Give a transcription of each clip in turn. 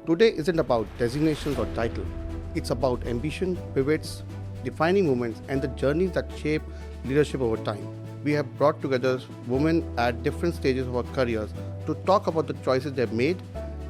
Today isn't about designations or title. It's about ambition, pivots, defining moments, and the journeys that shape leadership over time. We have brought together women at different stages of our careers to talk about the choices they've made,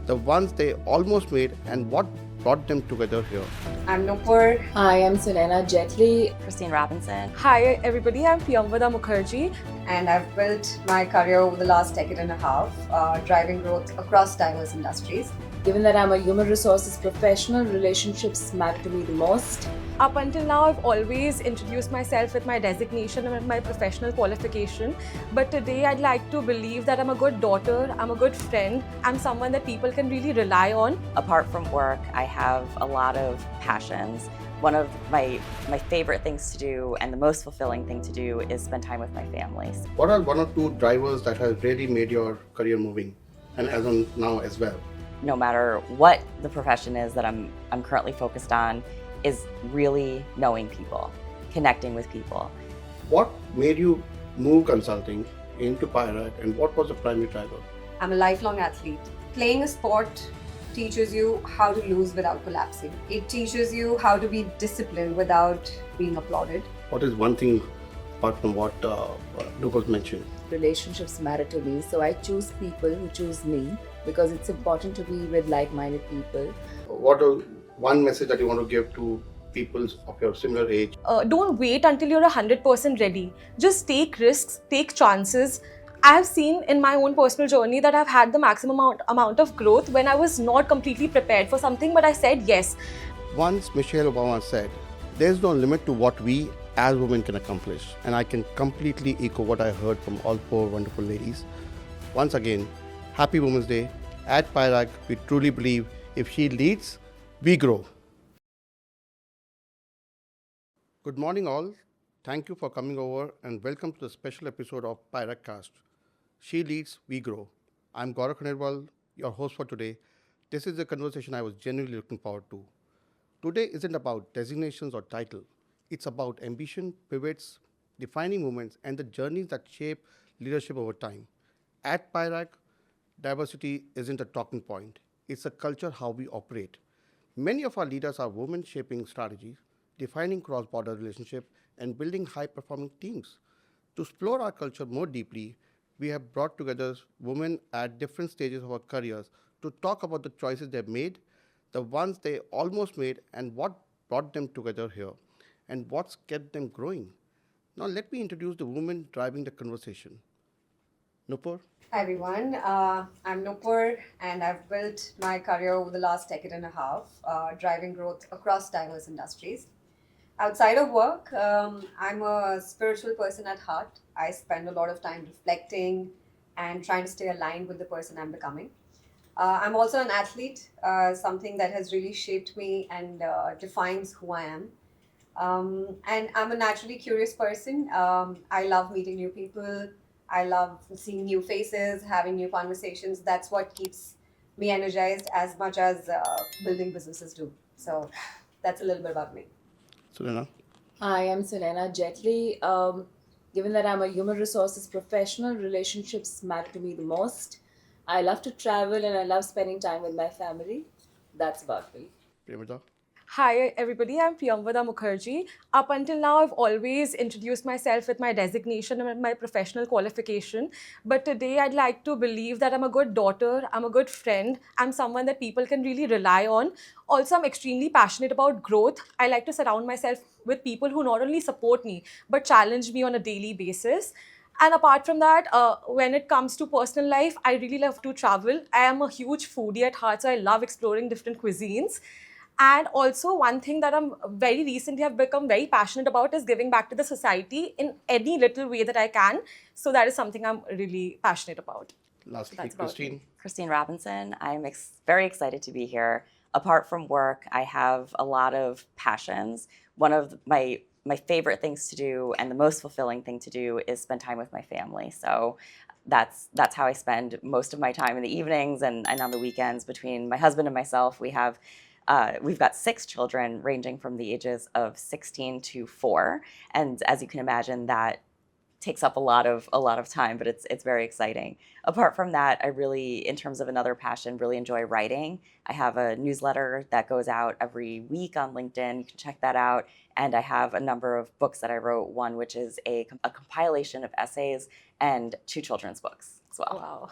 the ones they almost made, and what brought them together here. I'm Nupur. Hi, I'm Sunaina Jetli. Christine Robinson. Hi everybody, I'm Pierag Mukherjee. And I've built my career over the last decade and a half, driving growth across diverse industries. Given that I'm a human resources professional, relationships matter to me the most. Up until now, I've always introduced myself with my designation and my professional qualification. But today, I'd like to believe that I'm a good daughter, I'm a good friend, I'm someone that people can really rely on. Apart from work, I have a lot of passions. One of my favorite things to do and the most fulfilling thing to do is spend time with my families. What are one or two drivers that have really made your career moving, and as on now as well? No matter what the profession is that I'm currently focused on, is really knowing people, connecting with people. What made you move consulting into Pierag, and what was the primary driver? I'm a lifelong athlete. Playing a sport teaches you how to lose without collapsing. It teaches you how to be disciplined without being applauded. What is one thing apart from what Lucas mentioned? Relationships matter to me, so I choose people who choose me because it's important to be with like-minded people. What is one message that you want to give to people of your similar age? Don't wait until you're 100% ready. Just take risks, take chances. I have seen in my own personal journey that I've had the maximum amount of growth when I was not completely prepared for something, but I said yes. Once Michelle Obama said, "There's no limit to what we as women can accomplish," and I can completely echo what I heard from all four wonderful ladies. Once again, happy Women's Day. At Pierag, we truly believe if she leads, we grow. Good morning, all. Thank you for coming over and welcome to the special episode of PieragCast. She leads, we grow. I'm Gaurav Khanirwal, your host for today. This is a conversation I was genuinely looking forward to. Today isn't about designations or title. It's about ambition, pivots, defining moments, and the journeys that shape leadership over time. At Pierag, diversity isn't a talking point. It's a culture how we operate. Many of our leaders are women shaping strategies, defining cross-border relationships, and building high-performing teams. To explore our culture more deeply, we have brought together women at different stages of our careers to talk about the choices they've made, the ones they almost made, and what brought them together here, and what's kept them growing. Now, let me introduce the woman driving the conversation. Nupur. Hi everyone, I'm Nupur and I've built my career over the last decade and a half, driving growth across diverse industries. Outside of work, I'm a spiritual person at heart. I spend a lot of time reflecting and trying to stay aligned with the person I'm becoming. I'm also an athlete, something that has really shaped me and defines who I am. And I'm a naturally curious person. I love meeting new people. I love seeing new faces, having new conversations. That's what keeps me energized as much as building businesses do. So that's a little bit about me. Sunaina. Hi, I'm Sunaina Jetli. Given that I'm a human resources professional, relationships matter to me the most. I love to travel and I love spending time with my family. That's about me. Premada. Hi everybody, I'm Pierag Mukherjee. Up until now, I've always introduced myself with my designation and my professional qualification. But today, I'd like to believe that I'm a good daughter, I'm a good friend, I'm someone that people can really rely on. Also, I'm extremely passionate about growth. I like to surround myself with people who not only support me, but challenge me on a daily basis. And apart from that, when it comes to personal life, I really love to travel. I am a huge foodie at heart, so I love exploring different cuisines. And also, one thing that I'm very recently have become very passionate about is giving back to the society in any little way that I can. So that is something I'm really passionate about. Lastly, That's about Christine. Christine Robinson. I'm very excited to be here. Apart from work, I have a lot of passions. One of my favorite things to do and the most fulfilling thing to do is spend time with my family. So that's how I spend most of my time in the evenings and on the weekends. Between my husband and myself, we've got 6 children ranging from the ages of 16 to 4. And as you can imagine, that takes up a lot of time, but it's very exciting. Apart from that, I really, in terms of another passion, really enjoy writing. I have a newsletter that goes out every week on LinkedIn. You can check that out. And I have a number of books that I wrote. One which is a compilation of essays and 2 children's books as well. Wow.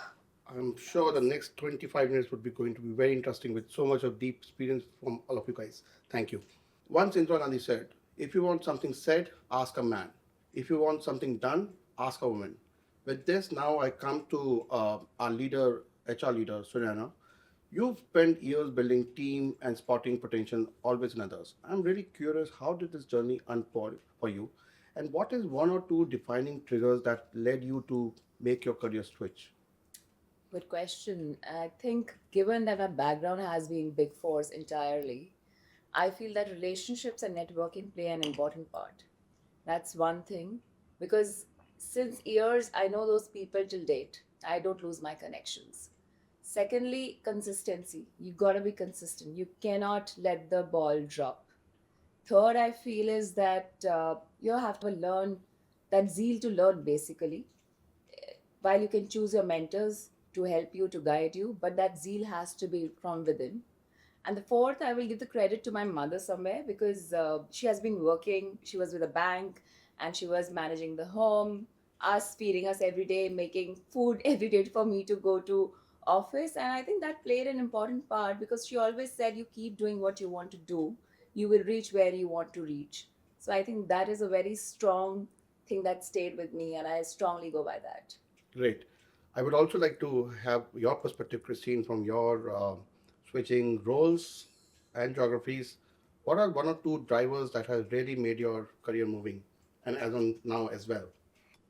I'm sure the next 25 minutes would be going to be very interesting with so much of deep experience from all of you guys. Thank you. Once Indira Gandhi said, if you want something said, ask a man. If you want something done, ask a woman. With this, now I come to our leader, HR leader, Sunaina. You've spent years building team and spotting potential always in others. I'm really curious, how did this journey unfold for you? And what is one or two defining triggers that led you to make your career switch? Good question. I think, given that my background has been Big Fours entirely, I feel that relationships and networking play an important part. That's one thing, because since years I know those people till date. I don't lose my connections. Secondly, consistency. You gotta be consistent. You cannot let the ball drop. Third, I feel is that you have to learn that zeal to learn basically. While you can choose your mentors to help you, to guide you, but that zeal has to be from within. And the fourth, I will give the credit to my mother somewhere, because she has been working. She was with a bank and she was managing the home, us feeding us every day, making food every day for me to go to office. And I think that played an important part, because she always said, you keep doing what you want to do, you will reach where you want to reach. So I think that is a very strong thing that stayed with me, and I strongly go by that. Great. I would also like to have your perspective, Christine, from your switching roles and geographies. What are one or two drivers that has really made your career moving, and as on now as well?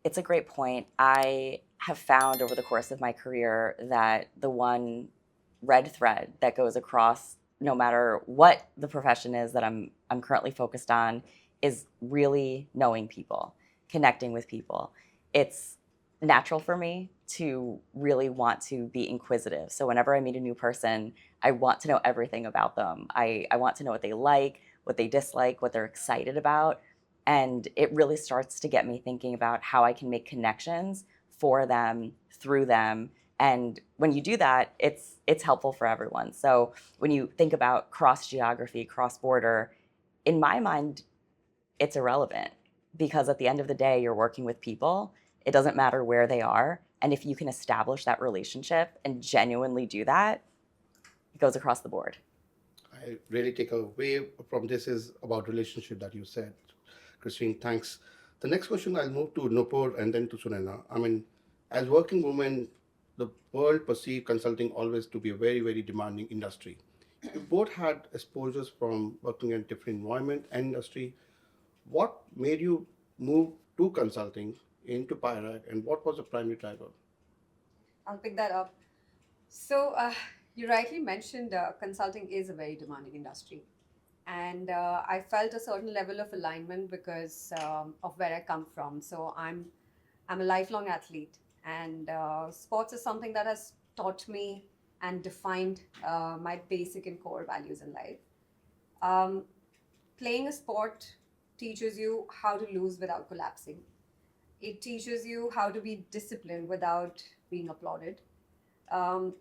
It's a great point. I have found over the course of my career that the one red thread that goes across no matter what the profession is that I'm currently focused on is really knowing people, connecting with people. It's natural for me to really want to be inquisitive. So whenever I meet a new person, I want to know everything about them. I want to know what they like, what they dislike, what they're excited about. And it really starts to get me thinking about how I can make connections for them, through them. And when you do that, it's helpful for everyone. So when you think about cross geography, cross border, in my mind, it's irrelevant, because at the end of the day, you're working with people. It doesn't matter where they are. And if you can establish that relationship and genuinely do that, it goes across the board. I really take away from this is about relationship that you said. Christine, thanks. The next question I'll move to Nupur and then to Sunena. I mean, as working women, the world perceive consulting always to be a very, very demanding industry. You both had exposures from working in different environment and industry. What made you move to consulting into Pierag, and what was the primary driver? I'll pick that up. So, you rightly mentioned consulting is a very demanding industry. And I felt a certain level of alignment because of where I come from. So, I'm a lifelong athlete, and sports is something that has taught me and defined my basic and core values in life. Um, Playing a sport teaches you how to lose without collapsing. It teaches you how to be disciplined without being applauded.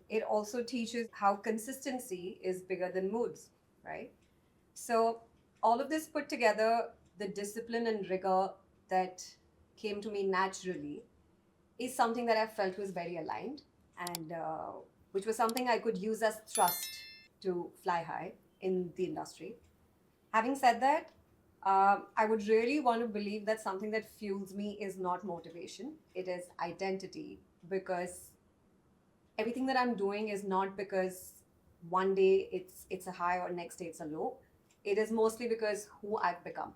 It also teaches how consistency is bigger than moods, right? So, all of this put together, the discipline and rigor that came to me naturally is something that I felt was very aligned, and which was something I could use as thrust to fly high in the industry. Having said that, I would really want to believe that something that fuels me is not motivation, it is identity, because everything that I'm doing is not because one day it's a high or next day it's a low. It is mostly because who I've become,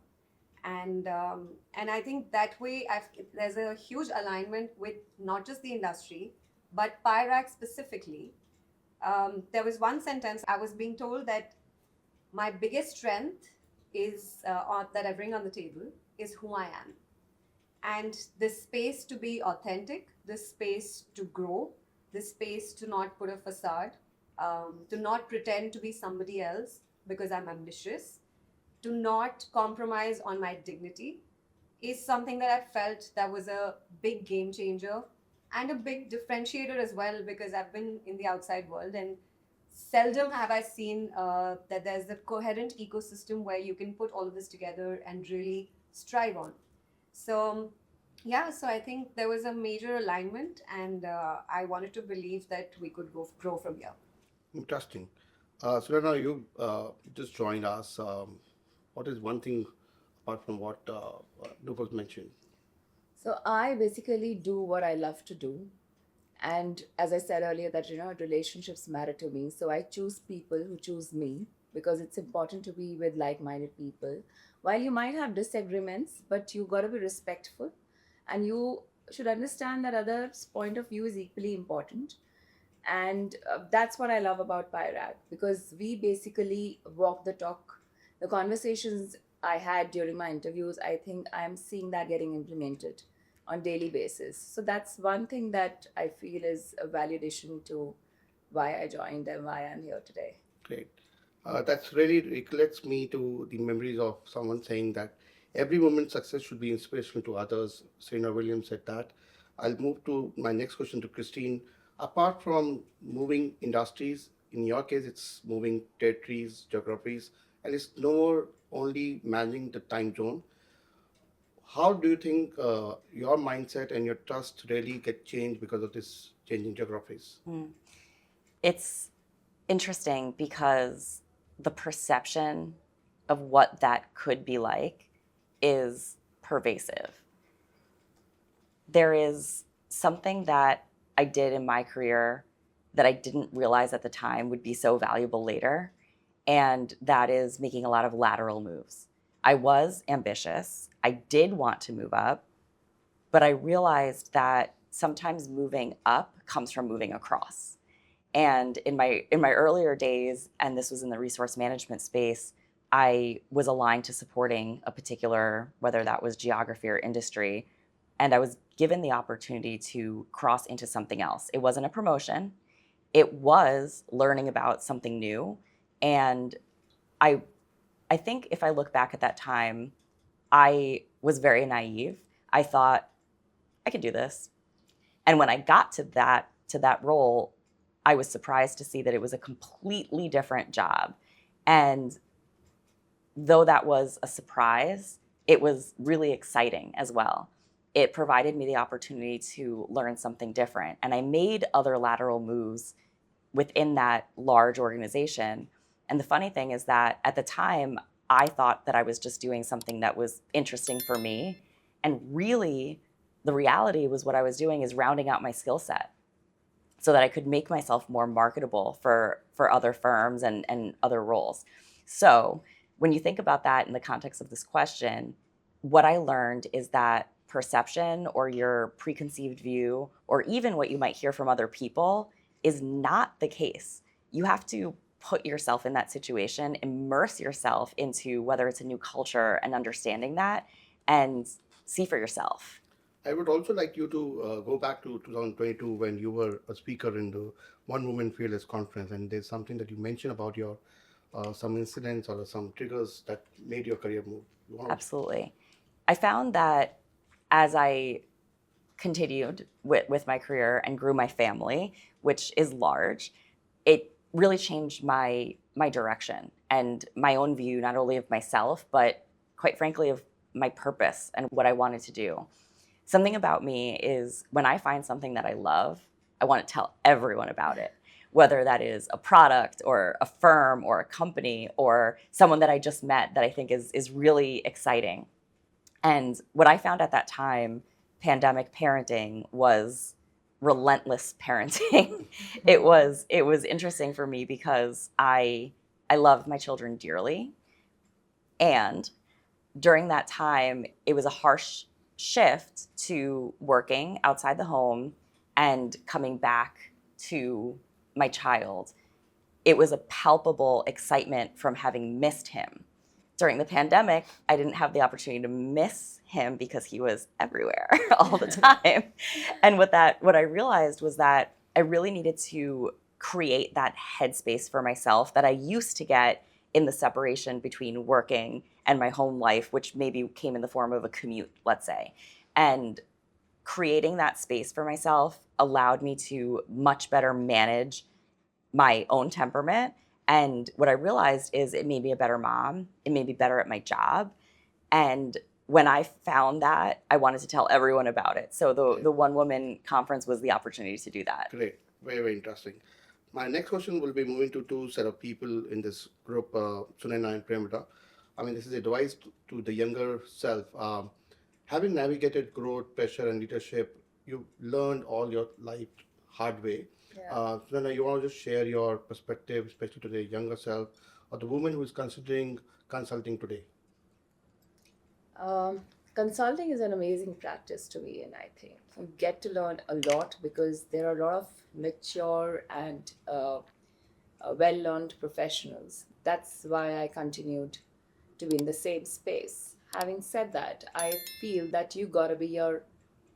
and I think that way there's a huge alignment with not just the industry, but Pyrac specifically. There was one sentence I was being told that my biggest strength is that I bring on the table is who I am, and this space to be authentic, this space to grow, this space to not put a facade, to not pretend to be somebody else because I'm ambitious, to not compromise on my dignity is something that I felt that was a big game changer and a big differentiator as well, because I've been in the outside world and seldom have I seen that there's a coherent ecosystem where you can put all of this together and really strive on. So, yeah, so I think there was a major alignment, and I wanted to believe that we could grow from here. Interesting. Surena, you just joined us. What is one thing apart from what Nupal mentioned? So I basically do what I love to do. And as I said earlier, that relationships matter to me. So I choose people who choose me because it's important to be with like-minded people. While you might have disagreements, but you got to be respectful, and you should understand that others' point of view is equally important. And that's what I love about Pierag, because we basically walk the talk. The conversations I had during my interviews, I think I'm seeing that getting implemented on daily basis. So that's one thing that I feel is a validation to why I joined and why I'm here today. Great. That's really recollects me to the memories of someone saying that every woman's success should be inspirational to others. Serena Williams said that. I'll move to my next question to Christine. Apart from moving industries, in your case, it's moving territories, geographies, and it's no more only managing the time zone. How do you think your mindset and your trust really get changed because of this changing geographies? It's interesting because the perception of what that could be like is pervasive. There is something that I did in my career that I didn't realize at the time would be so valuable later, and that is making a lot of lateral moves. I was ambitious. I did want to move up, but I realized that sometimes moving up comes from moving across. And in my earlier days, and this was in the resource management space, I was aligned to supporting a particular, whether that was geography or industry, and I was given the opportunity to cross into something else. It wasn't a promotion. It was learning about something new. And I I think if I look back at that time, I was very naive. I thought I could do this. And when I got to that role, I was surprised to see that it was a completely different job. And though that was a surprise, it was really exciting as well. It provided me the opportunity to learn something different. And I made other lateral moves within that large organization. And the funny thing is that at the time, I thought that I was just doing something that was interesting for me. And really, the reality was what I was doing is rounding out my skill set so that I could make myself more marketable for other firms and other roles. So when you think about that in the context of this question, what I learned is that perception or your preconceived view, or even what you might hear from other people, is not the case. You have to put yourself in that situation, immerse yourself into whether it's a new culture and understanding that, and see for yourself. I would also like you to go back to 2022 when you were a speaker in the One Woman Fearless conference, and there's something that you mentioned about your some incidents or some triggers that made your career move. You want to- Absolutely. I found that as I continued with my career and grew my family, which is large, it really changed my direction and my own view, not only of myself, but quite frankly, of my purpose and what I wanted to do. Something about me is when I find something that I love, I want to tell everyone about it, whether that is a product or a firm or a company or someone that I just met that I think is really exciting. And what I found at that time, pandemic parenting, was relentless parenting. It was interesting for me because I love my children dearly. And during that time, it was a harsh shift to working outside the home and coming back to my child. It was a palpable excitement from having missed him. During the pandemic, I didn't have the opportunity to miss him because he was everywhere all the time. And what I realized was that I really needed to create that headspace for myself that I used to get in the separation between working and my home life, which maybe came in the form of a commute, let's say. And creating that space for myself allowed me to much better manage my own temperament. And what I realized is it made me a better mom. It made me better at my job. And when I found that, I wanted to tell everyone about it. So the one woman conference was the opportunity to do that. Great. Very, very interesting. My next question will be moving to two set of people in this group, Sunaina and Premita. I mean, this is advice to the younger self. Having navigated growth, pressure, and leadership, you learned all your life hard way. Yeah. Sunaina, you want to just share your perspective, especially to the younger self or the woman who is considering consulting today? Consulting is an amazing practice to be in, I think. You get to learn a lot because there are a lot of mature and well learned professionals. That's why I continued to be in the same space. Having said that, I feel that you gotta be your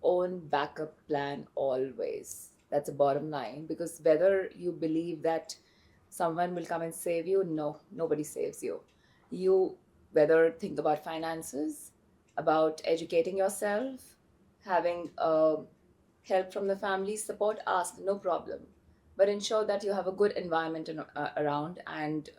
own backup plan always. That's a bottom line because whether you believe that someone will come and save you, no, nobody saves you. You whether think about finances, about educating yourself, having help from the family, support, ask, no problem. But ensure that you have a good environment around, and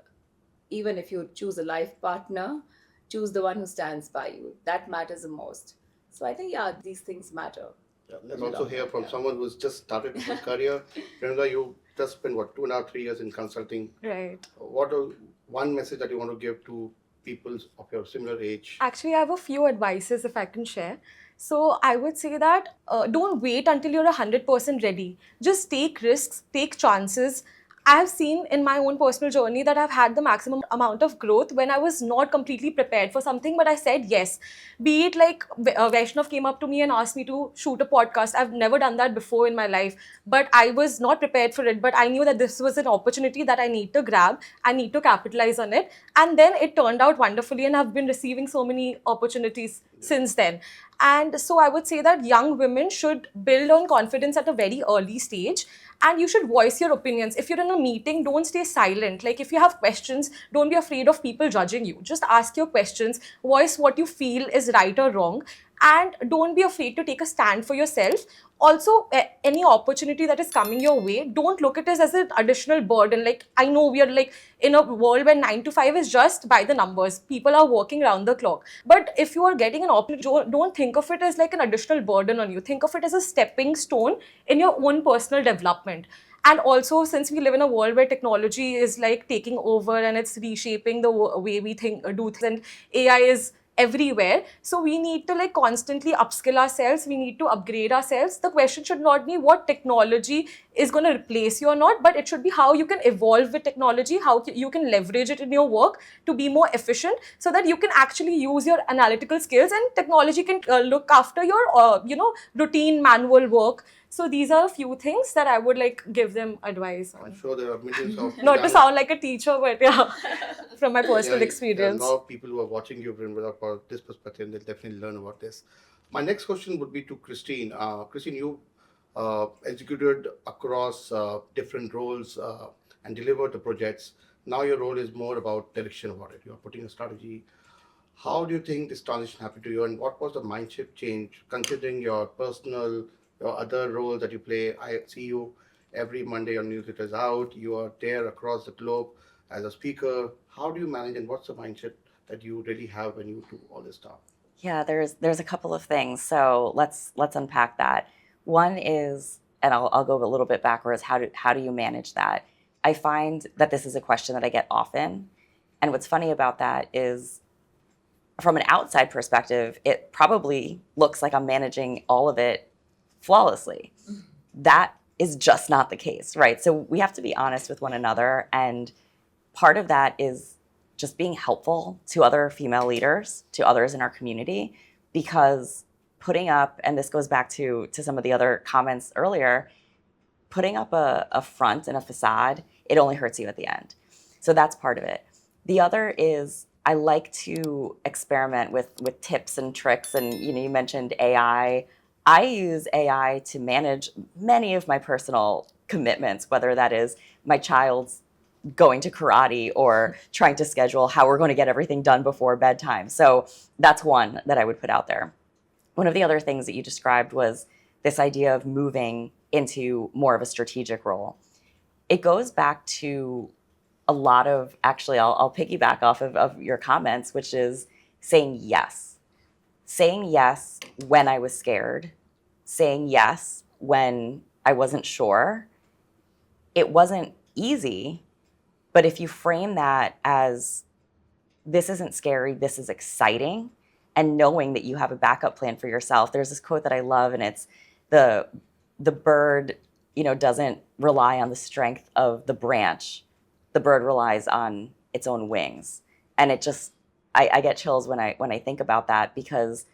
even if you choose a life partner, choose the one who stands by you. That matters the most. So I think, yeah, these things matter. Yeah, let's in the also long hear run, from yeah. someone who's just started his career. Premita, you just spent what 2.5, 3 years in consulting. Right. What are one message that you want to give to people of your similar age? Actually, I have a few advices if I can share. So I would say that don't wait until you're 100% ready. Just take risks, take chances. I have seen in my own personal journey that I've had the maximum amount of growth when I was not completely prepared for something, but I said yes. Be it like Vaishnav came up to me and asked me to shoot a podcast. I've never done that before in my life, but I was not prepared for it. But I knew that this was an opportunity that I need to grab. I need to capitalize on it. And then it turned out wonderfully, and I've been receiving so many opportunities since then. And so I would say that young women should build on confidence at a very early stage, and you should voice your opinions. If you're in a meeting, don't stay silent. Like if you have questions, don't be afraid of people judging you. Just ask your questions, voice what you feel is right or wrong, and don't be afraid to take a stand for yourself. Also, any opportunity that is coming your way, don't look at it as an additional burden. Like I know we are like in a world where 9 to 5 is just by the numbers. People are working around the clock. But if you are getting an opportunity, don't think of it as like an additional burden on you. Think of it as a stepping stone in your own personal development. And also, since we live in a world where technology is like taking over and it's reshaping the way we think, do things, and AI is everywhere, so we need to like constantly upskill ourselves. We need to upgrade ourselves. The question should not be what technology is going to replace you or not, but it should be how you can evolve with technology, how you can leverage it in your work to be more efficient, so that you can actually use your analytical skills and technology can look after your routine manual work. So these are a few things that I would like give them advice on. I'm sure there are millions of Not to young- sound like a teacher, but yeah, from my personal Yeah, there are experience. a lot of people who are watching you, Premita, for this perspective. They'll definitely learn about this. My next question would be to Christine. Christine, you executed across different roles and delivered the projects. Now your role is more about direction about it. You are putting a strategy. How do you think this transition happened to you, and what was the mindset change considering your personal, your other roles that you play? I see you every Monday. Your newsletter is out. You are there across the globe as a speaker. How do you manage, and what's the mindset that you really have when you do all this stuff? Yeah, there's a couple of things. So let's unpack that. One is, and I'll go a little bit backwards. How do you manage that? I find that this is a question that I get often, and what's funny about that is, from an outside perspective, it probably looks like I'm managing all of it flawlessly. That is just not the case, right? So we have to be honest with one another, and part of that is just being helpful to other female leaders, to others in our community, because putting up, and this goes back to some of the other comments earlier, putting up a front and a facade, it only hurts you at the end. So that's part of it. The other is I like to experiment with tips and tricks, and you mentioned AI. I use AI to manage many of my personal commitments, whether that is my child's going to karate or trying to schedule how we're going to get everything done before bedtime. So that's one that I would put out there. One of the other things that you described was this idea of moving into more of a strategic role. It goes back to a lot of, actually, I'll piggyback off of your comments, which is saying yes. Saying yes when I was scared, saying yes when I wasn't sure. It wasn't easy, but if you frame that as this isn't scary, this is exciting, and knowing that you have a backup plan for yourself. There's this quote that I love, and it's the bird, doesn't rely on the strength of the branch. The bird relies on its own wings. And it just, I get chills when I think about that, because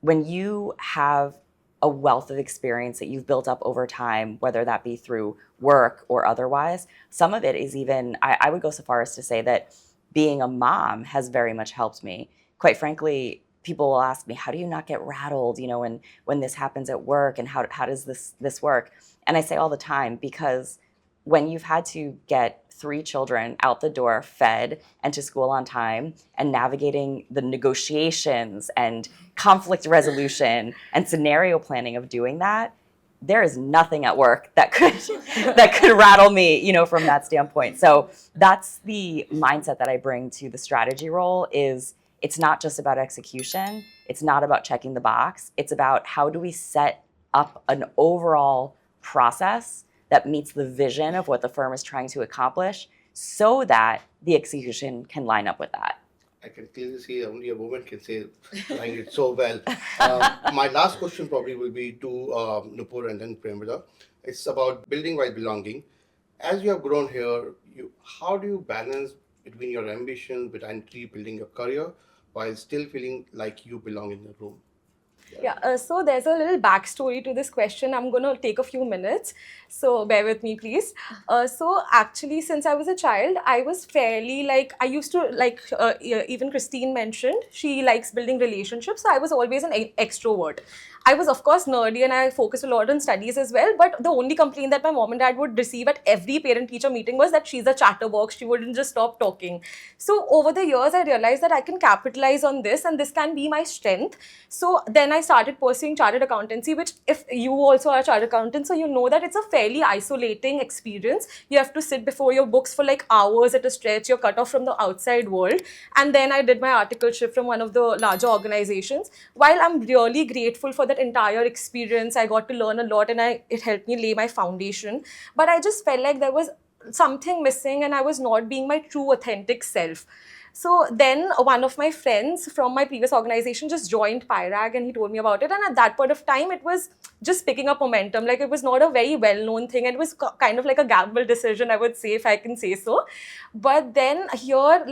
when you have a wealth of experience that you've built up over time, whether that be through work or otherwise, some of it is even, I would go so far as to say that being a mom has very much helped me. Quite frankly, people will ask me, how do you not get rattled, when this happens at work, and how does this work? And I say all the time, because when you've had to get 3 children out the door, fed, and to school on time, and navigating the negotiations and conflict resolution and scenario planning of doing that, there is nothing at work that could rattle me, from that standpoint. So that's the mindset that I bring to the strategy role. Is it's not just about execution. It's not about checking the box. It's about how do we set up an overall process that meets the vision of what the firm is trying to accomplish, so that the execution can line up with that. I can clearly see only a woman can say it so well. My last question probably will be to Nupur and then Premada. It's about building while belonging. As you have grown here, how do you balance between your ambition behind building your career while still feeling like you belong in the room? Yeah, so there's a little backstory to this question. I'm going to take a few minutes, so bear with me, please. So actually, since I was a child, I was fairly I used to even Christine mentioned, she likes building relationships. So I was always an extrovert. I was, of course, nerdy and I focused a lot on studies as well. But the only complaint that my mom and dad would receive at every parent-teacher meeting was that she's a chatterbox. She wouldn't just stop talking. So over the years, I realized that I can capitalize on this and this can be my strength. So then I started pursuing chartered accountancy, which if you also are a chartered accountant, so you know that it's a fairly isolating experience. You have to sit before your books for hours at a stretch. You're cut off from the outside world. And then I did my articleship from one of the larger organizations. While I'm really grateful for that entire experience, I got to learn a lot and it helped me lay my foundation. But I just felt like there was something missing and I was not being my true authentic self. So then one of my friends from my previous organization just joined Pierag and he told me about it. And at that point of time, it was just picking up momentum. It was not a very well-known thing. It was kind of like a gamble decision, I would say, if I can say so. But then here,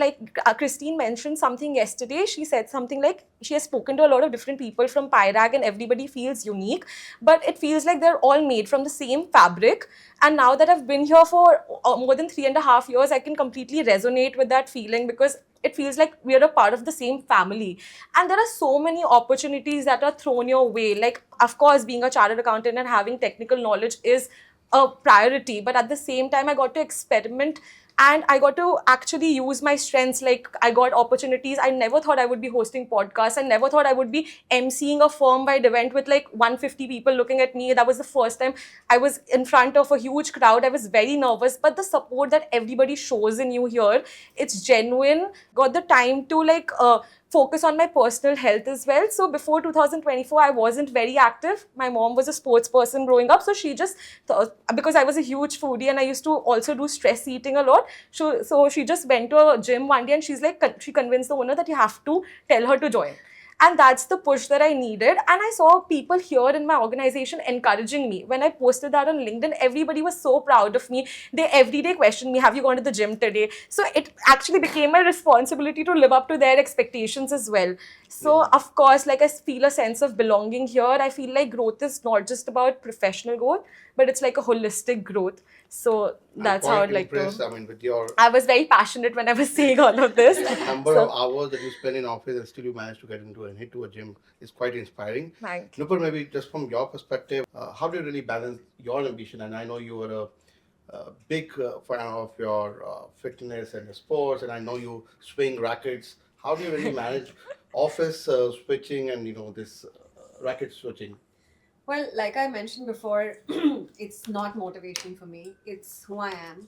Christine mentioned something yesterday. She said something like she has spoken to a lot of different people from Pierag and everybody feels unique. But it feels like they're all made from the same fabric. And now that I've been here for more than 3.5 years, I can completely resonate with that feeling because it feels like we're a part of the same family. And there are so many opportunities that are thrown your way. Of course, being a chartered accountant and having technical knowledge is a priority. But at the same time, I got to experiment and I got to actually use my strengths. I got opportunities. I never thought I would be hosting podcasts. I never thought I would be emceeing a firm-wide event with 150 people looking at me. That was the first time I was in front of a huge crowd. I was very nervous, but the support that everybody shows in you here, it's genuine. Got the time to focus on my personal health as well. So before 2024, I wasn't very active. My mom was a sports person growing up. So she just, because I was a huge foodie and I used to also do stress eating a lot. So she just went to a gym one day and she convinced the owner that you have to tell her to join. And that's the push that I needed. And I saw people here in my organization encouraging me. When I posted that on LinkedIn, everybody was so proud of me. They every day questioned me, have you gone to the gym today? So it actually became my responsibility to live up to their expectations as well. So of course, I feel a sense of belonging here. I feel like growth is not just about professional growth, but it's like a holistic growth. So that's how I'd like to. With your I was very passionate when I was saying all of this. number of hours that you spend in office and still you manage to get into and hit to a gym is quite inspiring. Thank you. Nupur, maybe just from your perspective, how do you really balance your ambition? And I know you were big fan of your fitness and sports, and I know you swing rackets. How do you really manage office switching and this racket switching? Well, like I mentioned before, it's not motivation for me. It's who I am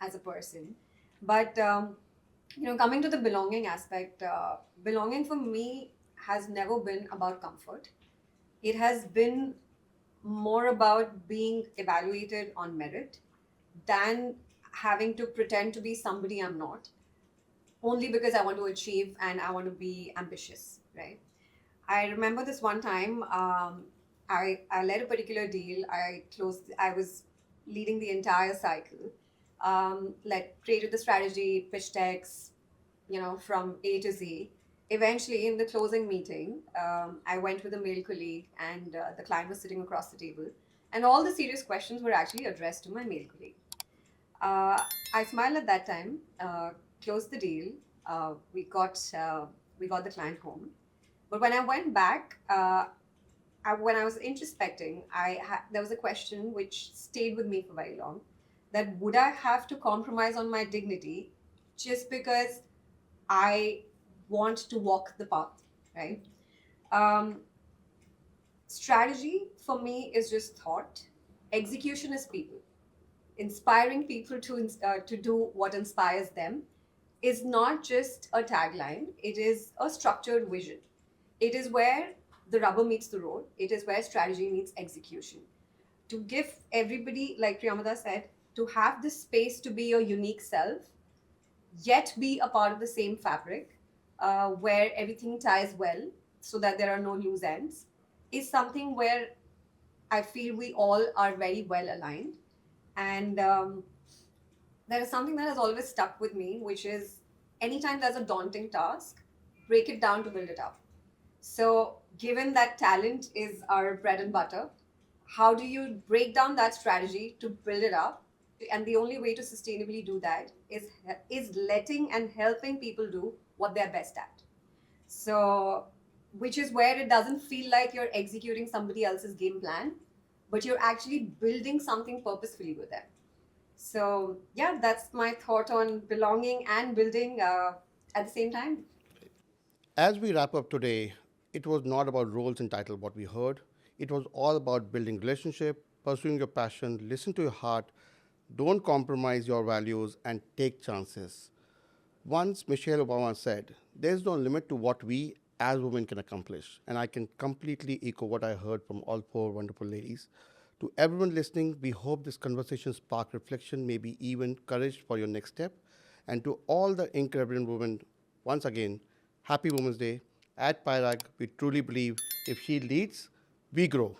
as a person. But coming to the belonging aspect, belonging for me has never been about comfort. It has been more about being evaluated on merit than having to pretend to be somebody I'm not, only because I want to achieve and I want to be ambitious, right? I remember this one time, I led a particular deal. I was leading the entire cycle, created the strategy, pitch decks, from A to Z. Eventually, in the closing meeting, I went with a male colleague, and the client was sitting across the table. And all the serious questions were actually addressed to my male colleague. Uh, I smiled at that time, closed the deal. We got the client home. But when I went back, when I was introspecting, there was a question which stayed with me for very long. That would I have to compromise on my dignity just because I want to walk the path, right? Um, Strategy for me is just thought. Execution is people. Inspiring people to do what inspires them is not just a tagline. It is a structured vision. It is where the rubber meets the road. It is where strategy meets execution. To give everybody, like Priyamada said, to have the space to be your unique self, yet be a part of the same fabric, where everything ties well so that there are no loose ends, is something where I feel we all are very well aligned. And there is something that has always stuck with me, which is anytime there's a daunting task, break it down to build it up. So, given that talent is our bread and butter, how do you break down that strategy to build it up? And the only way to sustainably do that is letting and helping people do what they're best at. So, which is where it doesn't feel like you're executing somebody else's game plan, but you're actually building something purposefully with them. So, yeah, that's my thought on belonging and building at the same time. As we wrap up today, it was not about roles and title, what we heard. It was all about building relationship, pursuing your passion, listen to your heart, don't compromise your values, and take chances. Once Michelle Obama said, there's no limit to what we as women can accomplish. And I can completely echo what I heard from all four wonderful ladies. To everyone listening, we hope this conversation sparked reflection, maybe even courage for your next step. And to all the incredible women, once again, happy Women's Day. At Pierag, we truly believe if she leads, we grow.